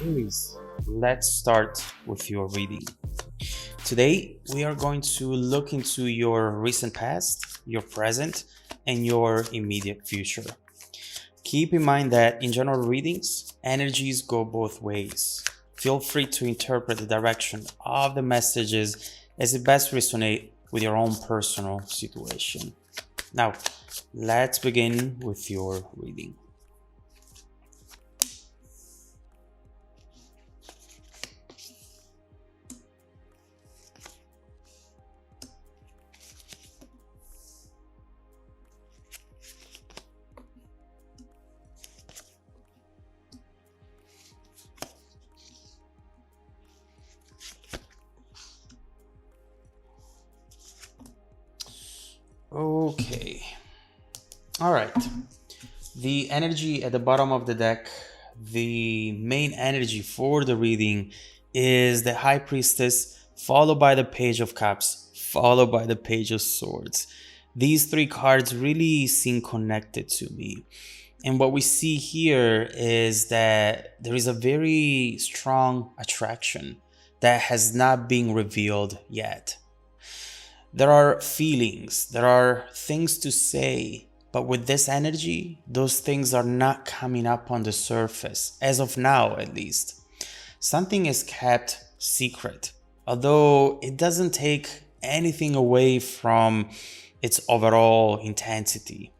Aries, let's start with your reading. Today, we are going to look into your recent past, your present, and your immediate future. Keep in mind that in general readings, energies go both ways. Feel free to interpret the direction of the messages as it best resonates with your own personal situation. Now, let's begin with your reading. Okay. All right. The energy at the bottom of the deck, the main energy for the reading is the High Priestess, followed by the Page of Cups, followed by the Page of Swords. These three cards really seem connected to me. And what we see here is that there is a very strong attraction that has not been revealed yet. There are feelings, there are things to say, but with this energy, those things are not coming up on the surface, as of now at least. Something is kept secret, although it doesn't take anything away from its overall intensity.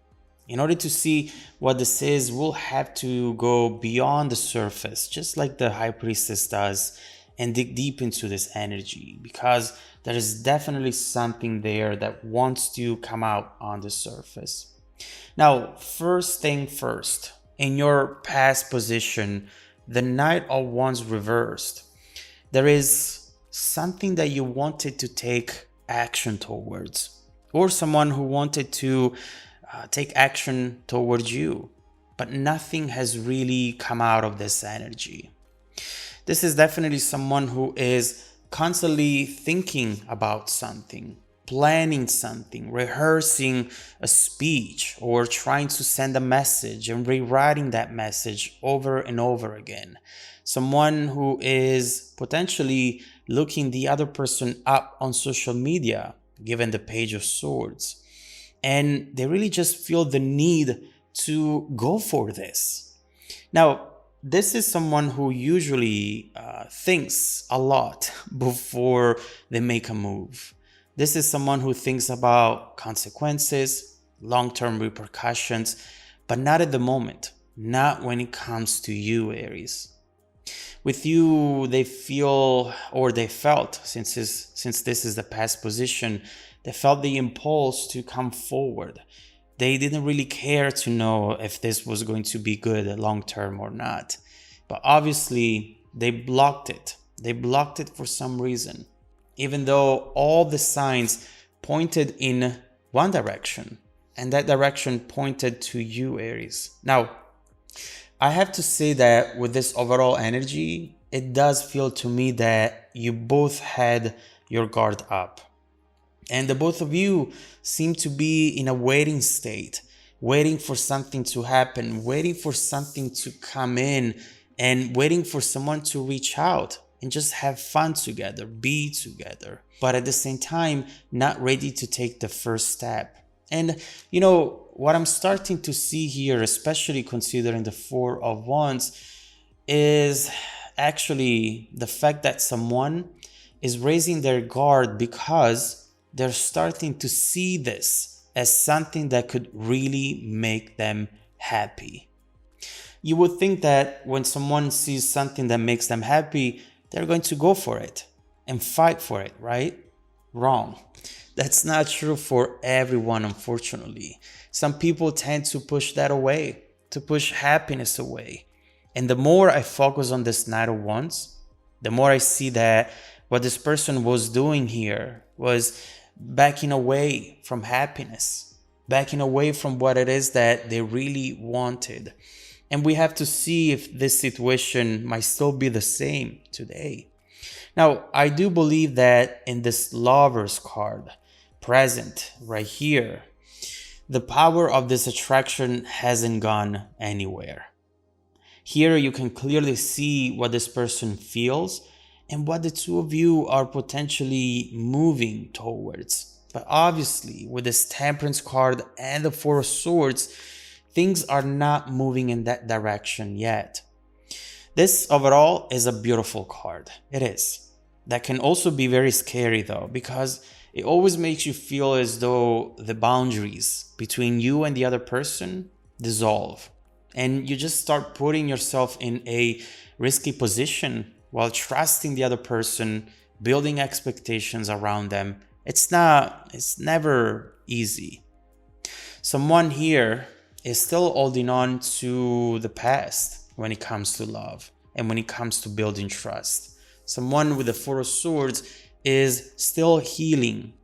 In order to see what this is, we'll have to go beyond the surface, just like the High Priestess does, and dig deep into this energy, because there is definitely something there that wants to come out on the surface. Now, first thing first, in your past position, the Knight of Wands reversed, there is something that you wanted to take action towards, or someone who wanted to take action towards you, but nothing has really come out of this energy. This is definitely someone who is constantly thinking about something, planning something, rehearsing a speech, or trying to send a message and rewriting that message over and over again. Someone who is potentially looking the other person up on social media, given the Page of Swords. And they really just feel the need to go for this. Now, this is someone who usually thinks a lot before they make a move. This is someone who thinks about consequences, long-term repercussions, but not at the moment, not when it comes to you, Aries. With you, they feel, or they felt, since this is the past position, they felt the impulse to come forward. They didn't really care to know if this was going to be good long term or not. But obviously, they blocked it. They blocked it for some reason. Even though all the signs pointed in one direction, and that direction pointed to you, Aries. Now, I have to say that with this overall energy, it does feel to me that you both had your guard up. And the both of you seem to be in a waiting state, waiting for something to happen, waiting for something to come in, and waiting for someone to reach out and just have fun together, be together. But at the same time, not ready to take the first step. And you know, what I'm starting to see here, especially considering the Four of Wands, is actually the fact that someone is raising their guard because they're starting to see this as something that could really make them happy. You would think that when someone sees something that makes them happy, they're going to go for it and fight for it, right? Wrong. That's not true for everyone, unfortunately. Some people tend to push that away, to push happiness away. And the more I focus on this Knight of Wands, the more I see that what this person was doing here was backing away from happiness, backing away from what it is that they really wanted. And we have to see if this situation might still be the same today. Now, I do believe that in this Lovers card, present right here, the power of this attraction hasn't gone anywhere. Here you can clearly see what this person feels and what the two of you are potentially moving towards. But obviously, with this Temperance card and the Four of Swords, things are not moving in that direction yet. This overall is a beautiful card. It is. That can also be very scary though, because it always makes you feel as though the boundaries between you and the other person dissolve. And you just start putting yourself in a risky position while trusting the other person, building expectations around them. It's never easy. Someone here is still holding on to the past when it comes to love and when it comes to building trust. Someone with the Four of Swords is still healing.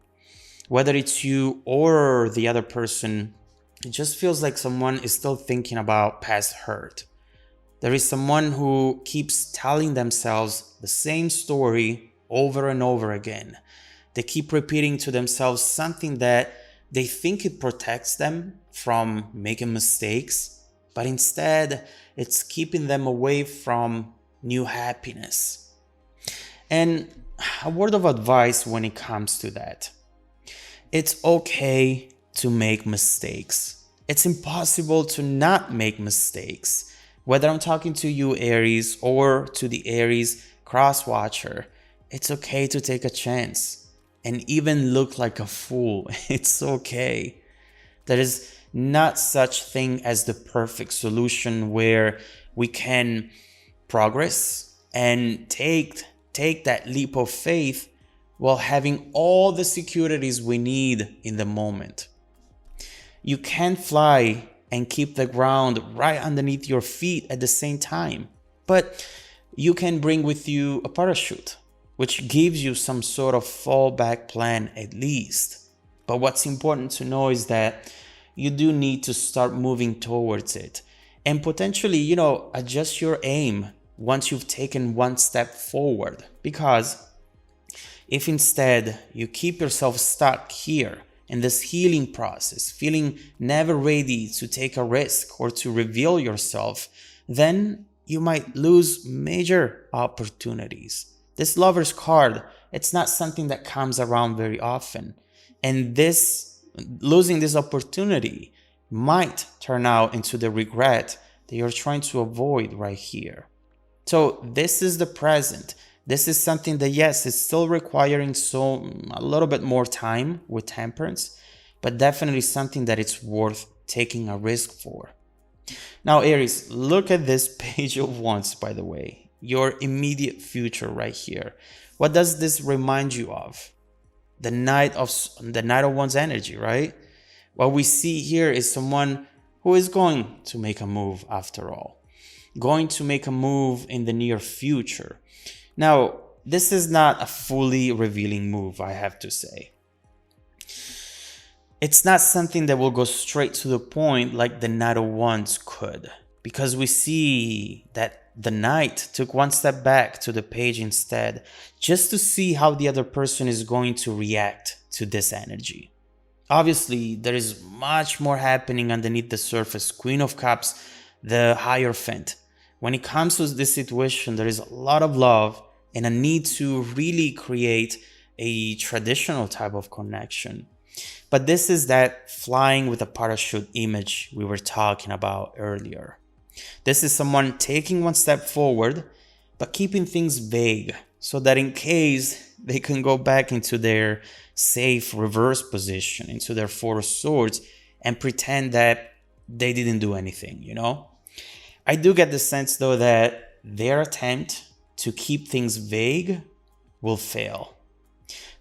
Whether it's you or the other person, it just feels like someone is still thinking about past hurt. There is someone who keeps telling themselves the same story over and over again. They keep repeating to themselves something that they think it protects them from making mistakes, but instead it's keeping them away from new happiness. And a word of advice when it comes to that. It's okay to make mistakes. It's impossible to not make mistakes. Whether I'm talking to you, Aries, or to the Aries cross-watcher, it's okay to take a chance and even look like a fool. It's okay. There is not such thing as the perfect solution where we can progress and take that leap of faith while having all the securities we need in the moment. You can't fly and keep the ground right underneath your feet at the same time, but you can bring with you a parachute, which gives you some sort of fallback plan at least. But what's important to know is that you do need to start moving towards it and potentially, adjust your aim once you've taken one step forward. Because if instead you keep yourself stuck here in this healing process, feeling never ready to take a risk or to reveal yourself, then you might lose major opportunities. This Lover's card, it's not something that comes around very often. And losing this opportunity might turn out into the regret that you're trying to avoid right here. So this is the present. This is something that, yes, it's still requiring a little bit more time with Temperance, but definitely something that it's worth taking a risk for. Now, Aries, look at this Page of Wands, by the way, your immediate future right here. What does this remind you of? The Knight of Wands energy, right? What we see here is someone who is going to make a move after all, going to make a move in the near future. Now, this is not a fully revealing move, I have to say. It's not something that will go straight to the point like the Knight of Wands could, because we see that the Knight took one step back to the page instead, just to see how the other person is going to react to this energy. Obviously, there is much more happening underneath the surface. Queen of Cups, the Hierophant. When it comes to this situation, there is a lot of love and a need to really create a traditional type of connection. But this is that flying with a parachute image we were talking about earlier. This is someone taking one step forward, but keeping things vague so that in case they can go back into their safe reverse position, into their Four of Swords, and pretend that they didn't do anything, I do get the sense though that their attempt to keep things vague will fail.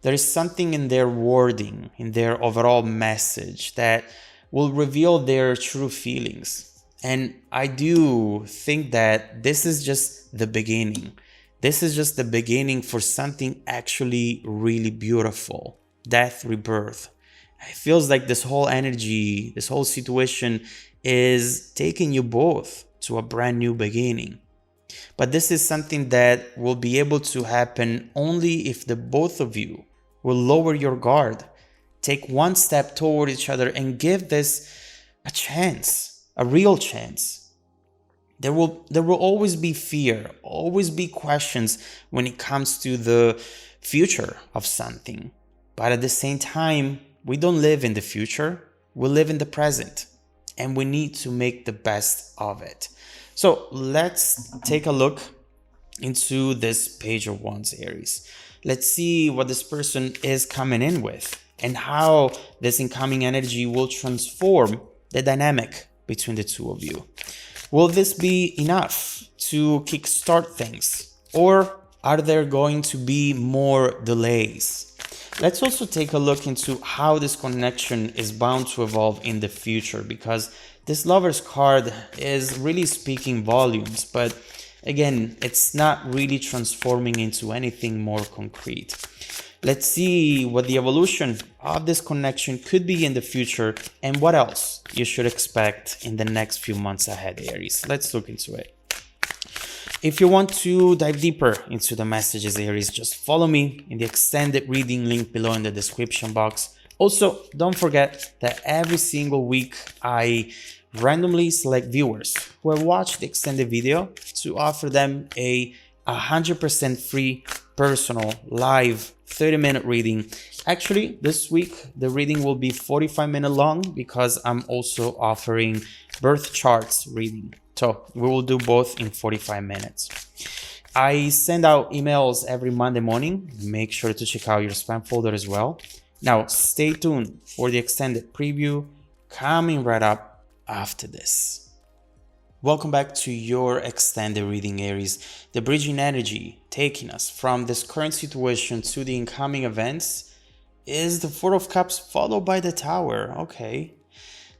There is something in their wording, in their overall message that will reveal their true feelings. And I do think that this is just the beginning. This is just the beginning for something actually really beautiful. Death, rebirth. It feels like this whole energy, this whole situation is taking you both to a brand new beginning. But this is something that will be able to happen only if the both of you will lower your guard, take one step toward each other and give this a chance, a real chance. There will always be fear, always be questions when it comes to the future of something. But at the same time, we don't live in the future, we live in the present, and we need to make the best of it. So let's take a look into this page of wands, Aries. Let's see what this person is coming in with and how this incoming energy will transform the dynamic between the two of you. Will this be enough to kickstart things, or are there going to be more delays? Let's also take a look into how this connection is bound to evolve in the future, because this Lover's card is really speaking volumes, but again, it's not really transforming into anything more concrete. Let's see what the evolution of this connection could be in the future and what else you should expect in the next few months ahead, Aries. Let's look into it. If you want to dive deeper into the messages, Aries, just follow me in the extended reading link below in the description box. Also, don't forget that every single week I randomly select viewers who have watched the extended video to offer them a 100% free personal live 30-minute reading. Actually, this week the reading will be 45-minute long because I'm also offering birth charts reading. So we will do both in 45 minutes. I send out emails every Monday morning. Make sure to check out your spam folder as well. Now, stay tuned for the extended preview coming right up after this. Welcome back to your extended reading, Aries. The bridging energy taking us from this current situation to the incoming events is the Four of Cups followed by the Tower. Okay.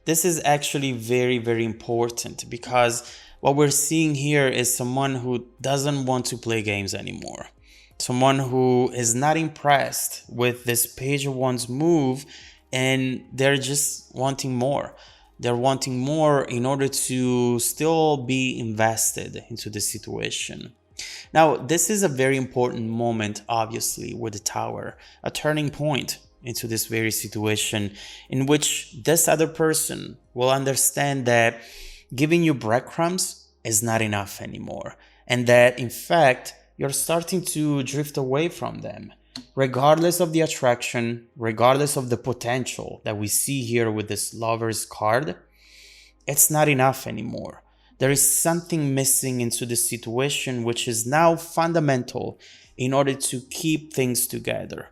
This is actually very, very important because what we're seeing here is someone who doesn't want to play games anymore. Someone who is not impressed with this Page of Wands move, and they're just wanting more. They're wanting more in order to still be invested into the situation. Now, this is a very important moment, obviously, with the Tower, a turning point into this very situation in which this other person will understand that giving you breadcrumbs is not enough anymore, and that in fact you're starting to drift away from them. Regardless of the attraction, regardless of the potential that we see here with this Lover's card, it's not enough anymore. There is something missing into the situation which is now fundamental in order to keep things together.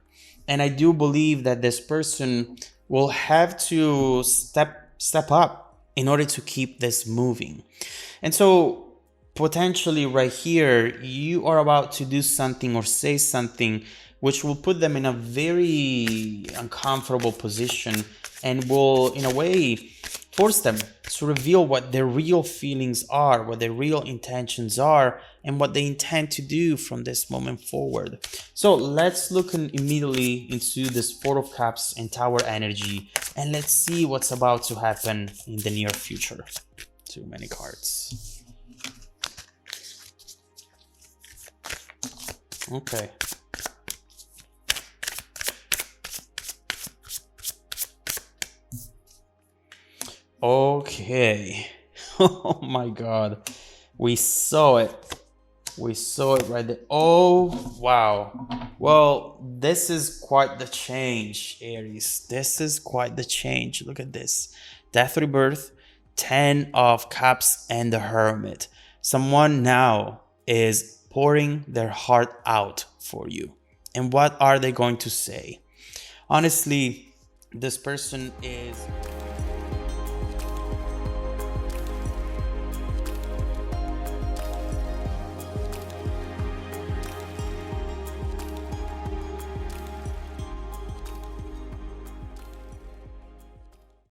And I do believe that this person will have to step up in order to keep this moving. And so potentially right here, you are about to do something or say something which will put them in a very uncomfortable position and will, in a way, force them to reveal what their real feelings are, what their real intentions are, and what they intend to do from this moment forward. So let's look immediately into this Four of Cups and Tower energy, and let's see what's about to happen in the near future. Too many cards. Okay. Okay. Oh my God. We saw it. We saw it right there. Oh, wow. Well, this is quite the change, Aries. This is quite the change. Look at this. Death, rebirth, 10 of Cups, and the Hermit. Someone now is pouring their heart out for you. And what are they going to say? Honestly, this person is